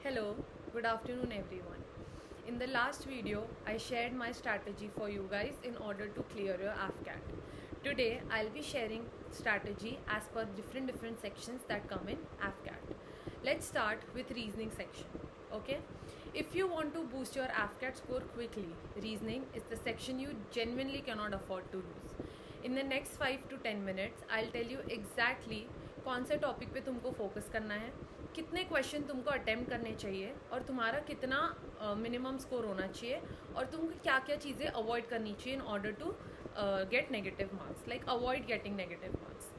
Hello, good afternoon everyone. In the last video, I shared my strategy for you guys in order to clear your AFCAT. Today, I'll be sharing strategy as per different sections that come in AFCAT. Let's start with reasoning section. Okay? If you want to boost your AFCAT score quickly, reasoning is the section you genuinely cannot afford to lose. In the next 5 to 10 minutes, I'll tell you exactly कौन से topic पे तुमको focus करना है, कितने question तुमको attempt करने चाहिए और तुम्हारा कितना मिनिमम स्कोर होना चाहिए और तुमको क्या क्या चीज़ें अवॉइड करनी चाहिए in order to get negative marks, like avoid getting negative marks.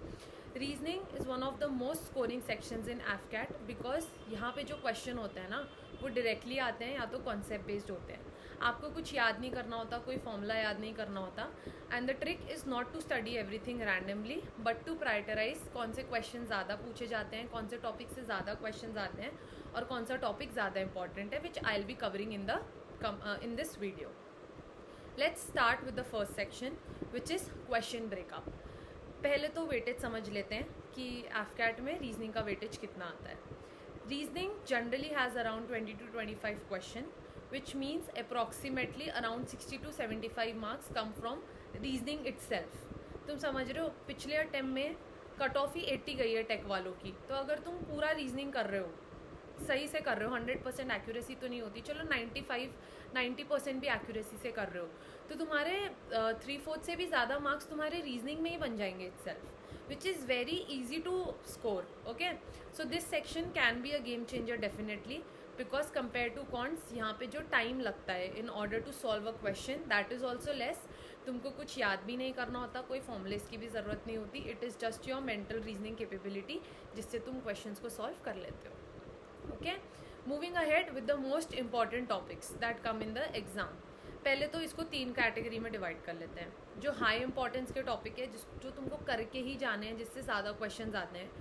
Reasoning is one of the most scoring sections in AFCAT because यहाँ पे जो क्वेश्चन होते हैं ना वो डायरेक्टली आते हैं या तो कॉन्सेप्ट बेस्ड होते हैं. आपको कुछ याद नहीं करना होता, कोई फॉर्मूला याद नहीं करना होता. And the trick is not to study everything randomly but to prioritise कौन से क्वेश्चन ज़्यादा पूछे जाते हैं, कौन से टॉपिक से ज़्यादा क्वेश्चन आते हैं और कौन सा टॉपिक ज़्यादा इंपॉर्टेंट है, which I will be covering in this video. Let's start with the first section which is question breakup. पहले तो वेटेज समझ लेते हैं कि एफकैट में रीजनिंग का वेटेज कितना आता है. Reasoning generally has around 20 to 25 question which means approximately around 60 to 75 marks come from reasoning itself. तुम समझ रहे हो, पिछले अटेम्प्ट में कट ऑफ ही 80 गई है टेक वालों की. तो अगर तुम पूरा रीजनिंग कर रहे हो, सही से कर रहे हो, 100% एक्यूरेसी तो नहीं होती, चलो 90% भी एक्यूरेसी से कर रहे हो, तो तुम्हारे 3/4 से भी ज़्यादा मार्क्स तुम्हारे रीजनिंग में ही बन जाएंगे itself, which is very easy to score. Okay, so this section can be a game changer definitely because compared to cons यहाँ पे जो टाइम लगता है in order to solve a question that is also less. तुमको कुछ याद भी नहीं करना होता, कोई फॉर्मूलेस की भी ज़रूरत नहीं होती. It is just your mental reasoning capability जिससे तुम क्वेश्चंस को सॉल्व कर लेते हो. Okay, moving ahead with the most important topics that come in the exam. पहले तो इसको 3 कैटेगरी में डिवाइड कर लेते हैं. जो हाई इंपॉर्टेंस के टॉपिक है जो तुमको करके ही जाने हैं, जिससे ज़्यादा क्वेश्चन आते हैं.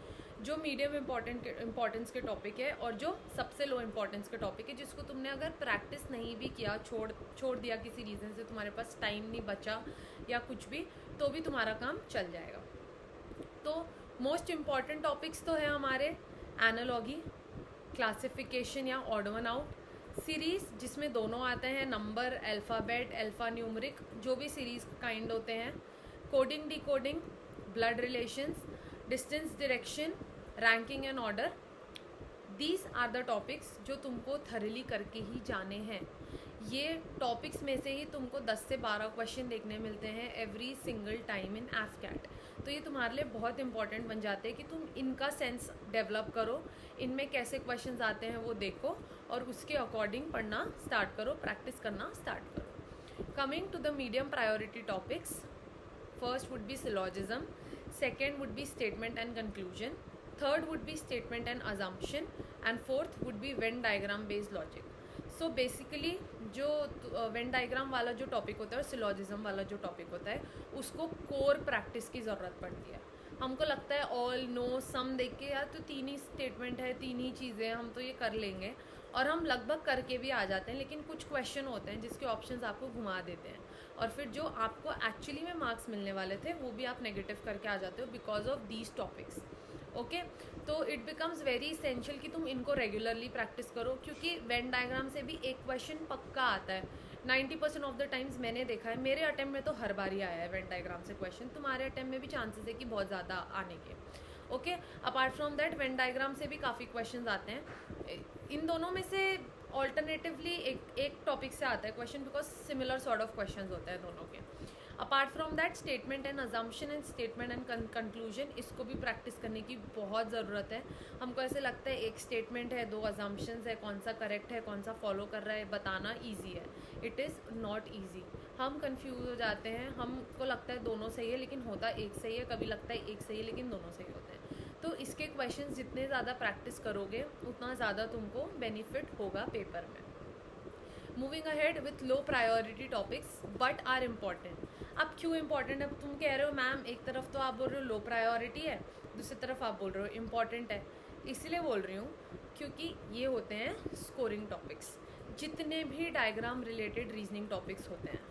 जो मीडियम इंपॉर्टेंस के टॉपिक है और जो सबसे लो इंपॉर्टेंस के टॉपिक है जिसको तुमने अगर प्रैक्टिस नहीं भी किया, छोड़ दिया किसी रीज़न से, तुम्हारे पास टाइम नहीं बचा या कुछ भी, तो भी तुम्हारा काम चल जाएगा. तो मोस्ट इम्पॉर्टेंट टॉपिक्स तो है हमारे एनालॉगी, क्लासिफिकेशन या ऑड वन आउट, सीरीज़ जिसमें दोनों आते हैं, नंबर, अल्फ़ाबेट, अल्फ़ा न्यूमरिक, जो भी सीरीज़ काइंड होते हैं, coding decoding, blood relations, distance direction, ranking and order. These are the topics जो तुमको थरली करके ही जाने हैं. ये टॉपिक्स में से ही तुमको 10 से 12 क्वेश्चन देखने मिलते हैं every single time in AFCAT. तो ये तुम्हारे लिए बहुत इंपॉर्टेंट बन जाते हैं कि तुम इनका सेंस डेवलप करो, इनमें कैसे क्वेश्चंस आते हैं वो देखो और उसके अकॉर्डिंग पढ़ना स्टार्ट करो, प्रैक्टिस करना स्टार्ट करो. Coming to the medium priority topics, first would be syllogism, second would be statement and conclusion, third would be statement and assumption, and fourth would be Venn diagram based logic. So basically जो Venn diagram वाला जो topic होता है और syllogism वाला जो topic होता है उसको कोर प्रैक्टिस की ज़रूरत पड़ती है. हमको लगता है ऑल नो सम देख के यार तो 3 ही स्टेटमेंट है, 3 ही चीज़ें, हम तो ये कर लेंगे, और हम लगभग करके भी आ जाते हैं. लेकिन कुछ क्वेश्चन होते हैं जिसके ऑप्शंस आपको घुमा देते हैं और फिर जो आपको एक्चुअली में मार्क्स मिलने वाले थे वो भी आप नेगेटिव करके आ जाते हो because of these topics. Okay, तो इट बिकम्स वेरी इसेंशियल कि तुम इनको रेगुलरली प्रैक्टिस करो, क्योंकि वेन डायग्राम से भी एक क्वेश्चन पक्का आता है. 90% ऑफ द टाइम्स मैंने देखा है, मेरे अटेम्प्ट में तो हर बार ही आया है वेन डायग्राम से क्वेश्चन. तुम्हारे अटेम्प्ट में भी चांसेस है कि बहुत ज़्यादा आने के. Okay, apart from that Venn diagram से भी काफ़ी क्वेश्चन आते हैं. इन दोनों में से ऑल्टरनेटिवली एक टॉपिक से आता है question because similar sort of question होते हैं दोनों के. Apart from that statement and assumption and statement and conclusion, इसको भी प्रैक्टिस करने की बहुत ज़रूरत है. हमको ऐसे लगता है एक स्टेटमेंट है, 2 अजम्पशंस है, कौन सा करेक्ट है, कौन सा फॉलो कर रहा है, बताना ईजी है. It is not easy. हम कंफ्यूज हो जाते हैं, हमको लगता है दोनों सही है लेकिन होता एक सही है, कभी लगता है एक सही है लेकिन दोनों सही होते हैं. तो इसके क्वेश्चंस जितने ज़्यादा प्रैक्टिस करोगे उतना ज़्यादा तुमको बेनिफिट होगा पेपर में. Moving ahead with low priority topics but are important. अब क्यों इम्पॉर्टेंट है? तुम कह रहे हो मैम एक तरफ तो आप बोल रहे हो लो प्रायोरिटी है, दूसरी तरफ आप बोल रहे हो इम्पॉर्टेंट है. इसलिए बोल रही हूँ क्योंकि ये होते हैं स्कोरिंग टॉपिक्स. जितने भी डायग्राम रिलेटेड रीजनिंग टॉपिक्स होते हैं,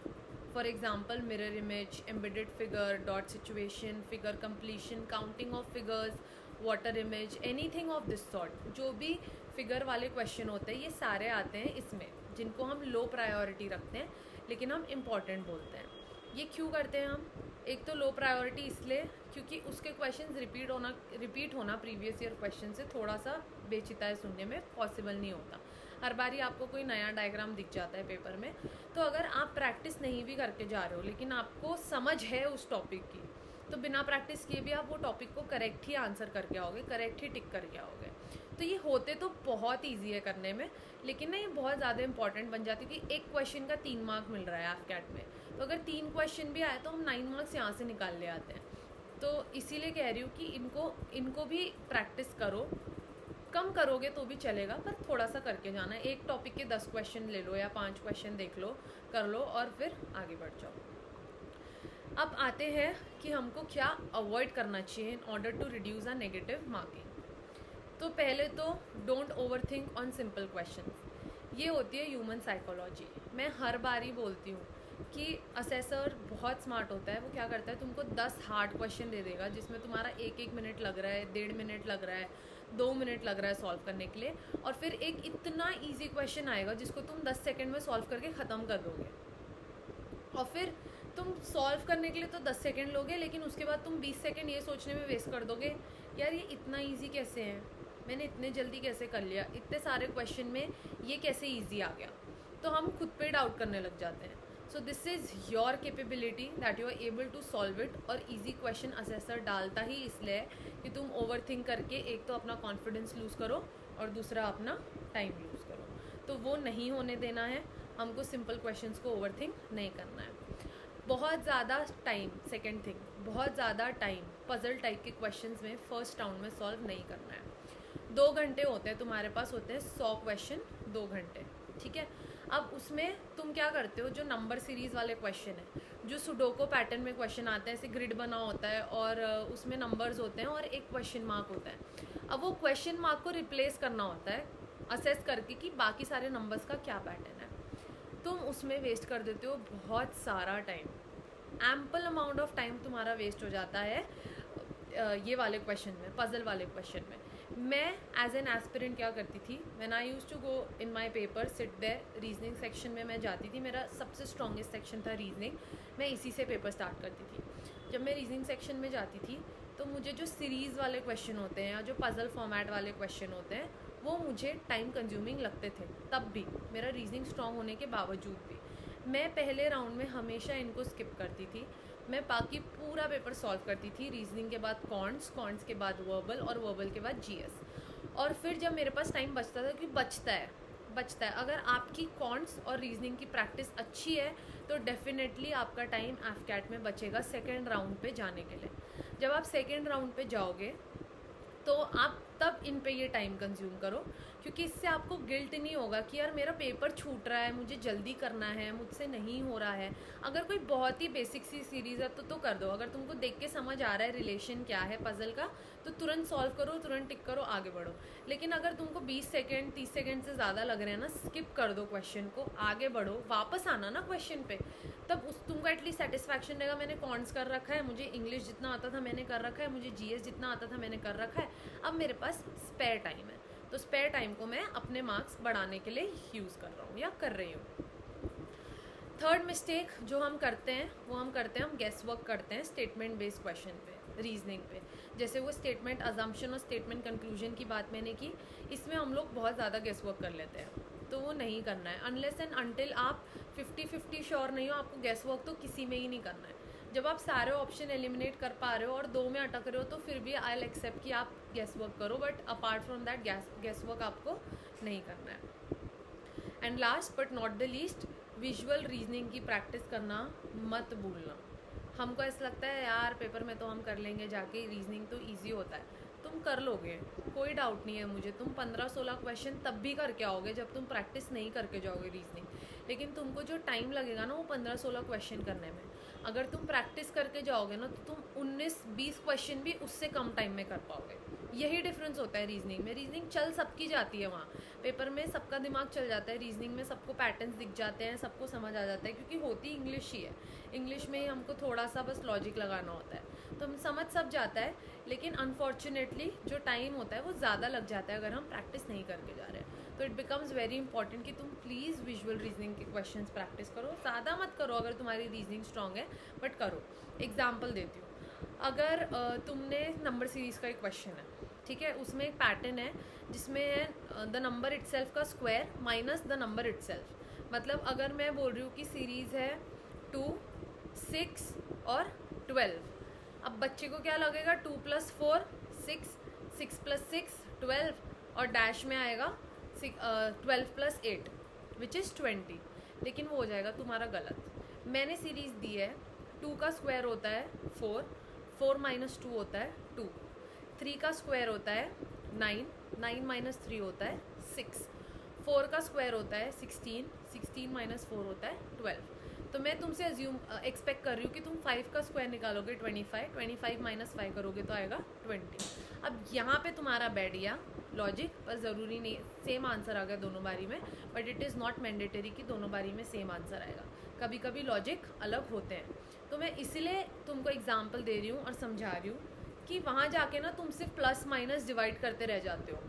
for example mirror image, embedded figure, dot situation, figure completion, counting of figures, water image, anything of this sort, जो भी फिगर वाले क्वेश्चन होते हैं ये सारे आते हैं इसमें, जिनको हम लो प्रायोरिटी रखते हैं लेकिन हम इम्पॉर्टेंट बोलते हैं। ये क्यों करते हैं हम? एक तो लो प्रायोरिटी इसलिए क्योंकि उसके क्वेश्चंस रिपीट होना प्रीवियस ईयर क्वेश्चन से थोड़ा सा बेचिता है, सुनने में पॉसिबल नहीं होता। हर बारी आपको कोई नया डायग्राम दिख जाता है पेपर में, तो अगर आप प्रैक्टिस नहीं भी करके जा रहे हो लेकिन आपको समझ है उस टॉपिक की, तो बिना प्रैक्टिस किए भी आप वो टॉपिक को करेक्ट ही आंसर करके आओगे, करेक्ट ही टिक करके आओगे। तो ये होते तो बहुत ईजी है करने में, लेकिन ना ये बहुत ज़्यादा इंपॉर्टेंट बन जाती है कि एक क्वेश्चन का 3 मार्क मिल रहा है एफकैट में, तो अगर 3 क्वेश्चन भी आए तो हम 9 मार्क्स यहाँ से निकाल ले आते हैं। तो इसीलिए कह रही हूँ कि इनको भी प्रैक्टिस करो, कम करोगे तो भी चलेगा पर थोड़ा सा करके जाना है। एक टॉपिक के 10 क्वेश्चन ले लो या 5 क्वेश्चन देख लो, कर लो और फिर आगे बढ़ जाओ। अब आते हैं कि हमको क्या अवॉइड करना चाहिए in order to reduce a negative marking. तो पहले तो don't overthink on simple question. ये होती है ह्यूमन साइकोलॉजी। मैं हर बार ही बोलती हूँ कि असेसर बहुत स्मार्ट होता है, वो क्या करता है तुमको 10 हार्ड क्वेश्चन दे देगा जिसमें तुम्हारा 1-1 मिनट लग रहा है, 1.5 मिनट लग रहा है, 2 मिनट लग रहा है सॉल्व करने के लिए, और फिर एक इतना इजी क्वेश्चन आएगा जिसको तुम 10 सेकंड में सॉल्व करके ख़त्म कर दोगे। और फिर तुम सॉल्व करने के लिए तो 10 सेकंड लोगे, लेकिन उसके बाद तुम 20 सेकंड ये सोचने में वेस्ट कर दोगे यार ये इतना ईजी कैसे है, मैंने इतने जल्दी कैसे कर लिया, इतने सारे क्वेश्चन में ये कैसे ईजी आ गया। तो हम खुद पे डाउट करने लग जाते हैं। So this is your capability that you are able to solve it. और इजी क्वेश्चन असेसर डालता ही इसलिए कि तुम ओवर थिंक करके एक तो अपना कॉन्फिडेंस लूज़ करो और दूसरा अपना टाइम लूज़ करो। तो वो नहीं होने देना है, हमको सिंपल क्वेश्चंस को ओवर थिंक नहीं करना है। बहुत ज़्यादा टाइम, सेकेंड थिंग, बहुत ज़्यादा टाइम पजल टाइप के क्वेश्चंस में फर्स्ट राउंड में सॉल्व नहीं करना है। 2 घंटे होते हैं तुम्हारे पास, होते हैं 100 क्वेश्चन, 2 घंटे, ठीक है। अब उसमें तुम क्या करते हो, जो नंबर सीरीज़ वाले क्वेश्चन है, जो सुडोको पैटर्न में क्वेश्चन आते हैं, ऐसे ग्रिड बना होता है और उसमें नंबर्स होते हैं और एक क्वेश्चन मार्क होता है। अब वो क्वेश्चन मार्क को रिप्लेस करना होता है असेस करके कि बाकी सारे नंबर्स का क्या पैटर्न है। तुम उसमें वेस्ट कर देते हो बहुत सारा time, ample amount of time तुम्हारा वेस्ट हो जाता है ये वाले क्वेश्चन में, पजल वाले क्वेश्चन में। मैं एज एन एस्पिरेंट क्या करती थी, when I used to go in my paper sit there, reasoning section में मैं जाती थी, मेरा सबसे स्ट्रॉन्गेस्ट सेक्शन था रीजनिंग, मैं इसी से पेपर स्टार्ट करती थी। जब मैं रीजनिंग सेक्शन में जाती थी तो मुझे जो सीरीज़ वाले क्वेश्चन होते हैं या जो पजल फॉर्मेट वाले क्वेश्चन होते हैं वो मुझे टाइम कंज्यूमिंग लगते थे, तब भी मेरा रीजनिंग स्ट्रॉन्ग होने के बावजूद भी मैं पहले राउंड में हमेशा इनको स्किप करती थी। मैं बाकी पूरा पेपर सॉल्व करती थी, रीजनिंग के बाद कॉन्ट्स के बाद वर्बल और वर्बल के बाद जीएस। और फिर जब मेरे पास टाइम बचता था, क्योंकि बचता है अगर आपकी कॉन्ट्स और रीजनिंग की प्रैक्टिस अच्छी है तो डेफिनेटली आपका टाइम एफकैट में बचेगा सेकेंड राउंड पे जाने के लिए। जब आप सेकेंड राउंड पे जाओगे तो आप तब इन पे ये टाइम कंज्यूम करो, क्योंकि इससे आपको गिल्ट नहीं होगा कि यार मेरा पेपर छूट रहा है, मुझे जल्दी करना है, मुझसे नहीं हो रहा है। अगर कोई बहुत ही बेसिक सी सीरीज़ है तो कर दो, अगर तुमको देख के समझ आ रहा है रिलेशन क्या है पजल का तो तुरंत सॉल्व करो, तुरंत टिक करो, आगे बढ़ो। लेकिन अगर तुमको 20 सेकेंड 30 सेकेंड से ज़्यादा लग रहे हैं ना, स्किप कर दो क्वेश्चन को, आगे बढ़ो, वापस आना ना क्वेश्चन पे, तब तुमको एटलीस्ट सेटिस्फैक्शन रहेगा मैंने कॉन्ट्स कर रखा है, मुझे इंग्लिश जितना आता था मैंने कर रखा है, मुझे जीएस जितना आता था मैंने कर रखा है, अब मेरे पास स्पेयर टाइम है, तो स्पेयर टाइम को मैं अपने मार्क्स बढ़ाने के लिए यूज़ कर रहा हूँ या कर रही हूँ। थर्ड मिस्टेक जो हम करते हैं हम गेस वर्क करते हैं स्टेटमेंट बेस्ड क्वेश्चन पे, रीजनिंग पे। जैसे वो स्टेटमेंट अजम्पशन और स्टेटमेंट कंक्लूजन की बात मैंने की, इसमें हम लोग बहुत ज़्यादा गेस वर्क कर लेते हैं, तो वो नहीं करना है। अनलेस एंड अनटिल आप 50-50 श्योर नहीं हो, आपको गेस वर्क तो किसी में ही नहीं करना है। जब आप सारे ऑप्शन एलिमिनेट कर पा रहे हो और 2 में अटक रहे हो तो फिर भी आई विल एक्सेप्ट कि आप गेस वर्क करो, but apart from that guess work आपको नहीं करना है। And last but not the least, visual reasoning की प्रैक्टिस करना मत भूलना। हमको ऐसा लगता है यार पेपर में तो हम कर लेंगे जाके, रीजनिंग तो ईजी होता है, तुम कर लोगे, कोई डाउट नहीं है मुझे। तुम 15-16 क्वेश्चन तब भी करके आओगे जब तुम प्रैक्टिस नहीं करके जाओगे रीजनिंग, लेकिन तुमको जो टाइम लगेगा ना वो 15-16 क्वेश्चन करने में, अगर तुम प्रैक्टिस करके जाओगे ना तो तुम 19-20 क्वेश्चन भी उससे कम टाइम में कर पाओगे। यही डिफरेंस होता है रीजनिंग में। रीजनिंग चल सबकी जाती है, वहाँ पेपर में सबका दिमाग चल जाता है। रीजनिंग में सबको पैटर्न्स दिख जाते हैं, सबको समझ आ जाता है, क्योंकि होती इंग्लिश ही है। इंग्लिश में ही हमको थोड़ा सा बस लॉजिक लगाना होता है, तो हम समझ सब जाता है। लेकिन अनफॉर्चुनेटली जो टाइम होता है वो ज़्यादा लग जाता है अगर हम प्रैक्टिस नहीं करके जा रहे हैं। तो इट बिकम्स वेरी इंपॉर्टेंट कि तुम प्लीज़ विजुअल रीजनिंग के क्वेश्चंस प्रैक्टिस करो। ज़्यादा मत करो अगर तुम्हारी रीजनिंग स्ट्रांग है, बट करो। एग्जाम्पल देती हूँ, अगर तुमने नंबर सीरीज़ का एक क्वेश्चन है, ठीक है, उसमें एक पैटर्न है जिसमें है द नंबर इटसेल्फ का square minus the number itself. मतलब अगर मैं बोल रही हूँ कि सीरीज़ है 2, 6 और 12, अब बच्चे को क्या लगेगा, 2 + 4 6, 6 + 6 12, और डैश में आएगा 12 + 8 विच इज़ 20। लेकिन वो हो जाएगा तुम्हारा गलत। मैंने सीरीज़ दी है, 2 का स्क्वायर होता है 4, 4 - 2 होता है 2, 3 का स्क्वायर होता है 9, 9 - 3 होता है 6, 4 का स्क्वायर होता है 16, 16 - 4 होता है 12। तो मैं तुमसे एक्सपेक्ट कर रही हूँ कि तुम 5 का स्क्वायर निकालोगे 25, 25 - 5 करोगे तो आएगा 20। अब यहाँ पे तुम्हारा बैठ गया लॉजिक, पर ज़रूरी नहीं सेम आंसर आ गया दोनों बारी में, but it is not mandatory कि दोनों बारी में सेम आंसर आएगा। कभी कभी लॉजिक अलग होते हैं। तो मैं इसलिए तुमको एग्जाम्पल दे रही हूँ और समझा रही हूँ कि वहाँ जाके ना तुम सिर्फ प्लस माइनस डिवाइड करते रह जाते हो,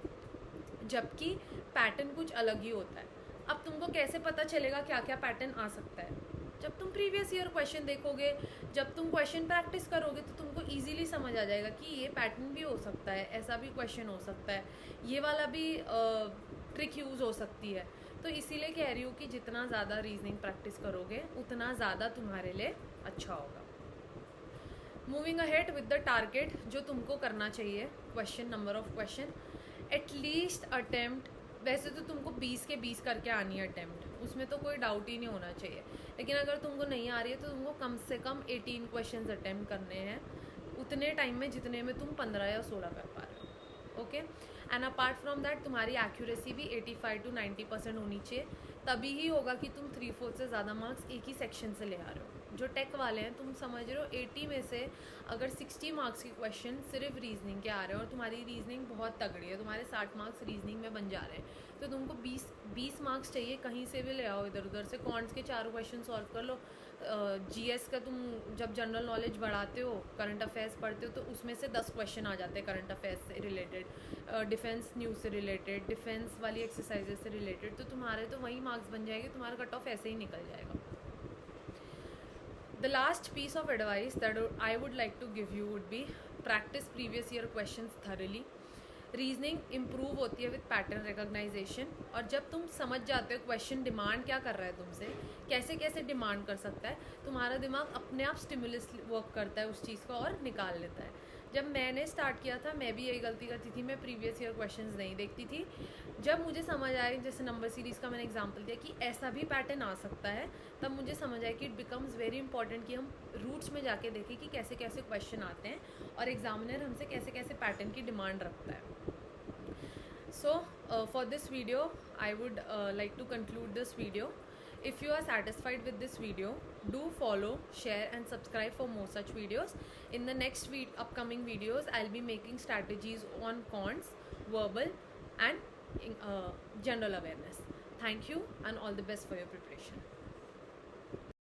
जबकि पैटर्न कुछ अलग ही होता है। अब तुमको कैसे पता चलेगा क्या क्या पैटर्न आ सकता है? जब तुम प्रीवियस ईयर क्वेश्चन देखोगे, जब तुम क्वेश्चन प्रैक्टिस करोगे, तो तुमको इजीली समझ आ जाएगा कि ये पैटर्न भी हो सकता है, ऐसा भी क्वेश्चन हो सकता है, ये वाला भी ट्रिक यूज़ हो सकती है। तो इसीलिए कह रही हूँ कि जितना ज़्यादा रीजनिंग प्रैक्टिस करोगे उतना ज़्यादा तुम्हारे लिए अच्छा होगा। Moving ahead with the target जो तुमको करना चाहिए, question number of question at least attempt. वैसे तो तुमको 20 के 20 करके आनी है अटेम्प्ट, उसमें तो कोई डाउट ही नहीं होना चाहिए। लेकिन अगर तुमको नहीं आ रही है तो तुमको कम से कम 18 क्वेश्चंस अटेम्प्ट करने हैं उतने टाइम में जितने में तुम 15 या 16 कर पा रहे हो। Okay, and apart from that तुम्हारी एक्यूरेसी भी 85 to 90% होनी चाहिए। तभी ही होगा कि तुम 3/4 से ज़्यादा मार्क्स एक ही सेक्शन से ले आ रहे हो। जो टेक वाले हैं, तुम समझ रहे हो 80 में से अगर 60 मार्क्स के क्वेश्चन सिर्फ रीजनिंग के आ रहे हैं और तुम्हारी रीजनिंग बहुत तगड़ी है, तुम्हारे 60 मार्क्स रीजनिंग में बन जा रहे हैं, तो तुमको 20 मार्क्स चाहिए, कहीं से भी ले आओ इधर उधर से। कॉन्ट्स के 4 क्वेश्चन सॉल्व कर लो। जीएस का तुम जब जनरल नॉलेज बढ़ाते हो, करंट अफेयर्स पढ़ते हो, तो उसमें से 10 क्वेश्चन आ जाते हैं करंट अफेयर्स से रिलेटेड, डिफेंस न्यूज़ से रिलेटेड, डिफेंस वाली एक्सरसाइजेज से रिलेटेड, तो तुम्हारे तो वही मार्क्स बन जाएंगे, तुम्हारा कट ऑफ ऐसे ही निकल जाएगा। The last piece of advice that I would like to give you would be practice previous year questions thoroughly. Reasoning improve होती है विद पैटर्न रिकॉग्नाइजेशन, और जब तुम समझ जाते हो क्वेश्चन डिमांड क्या कर रहा है तुमसे, कैसे कैसे डिमांड कर सकता है, तुम्हारा दिमाग अपने आप स्टिमुलस वर्क करता है उस चीज़ को और निकाल लेता है। जब मैंने स्टार्ट किया था मैं भी यही गलती करती थी, मैं प्रीवियस ईयर क्वेश्चंस नहीं देखती थी। जब मुझे समझ आया, जैसे नंबर सीरीज़ का मैंने एग्जांपल दिया कि ऐसा भी पैटर्न आ सकता है, तब मुझे समझ आया कि इट बिकम्स वेरी इंपॉर्टेंट कि हम रूट्स में जाके देखें कि कैसे कैसे क्वेश्चन आते हैं और एग्जामिनर हमसे कैसे कैसे पैटर्न की डिमांड रखता है। So for this video I would like to conclude this video. If you are satisfied with this video, do follow, share and subscribe for more such videos. In the next upcoming videos I'll be making strategies on cons, verbal and general awareness. Thank you and all the best for your preparation.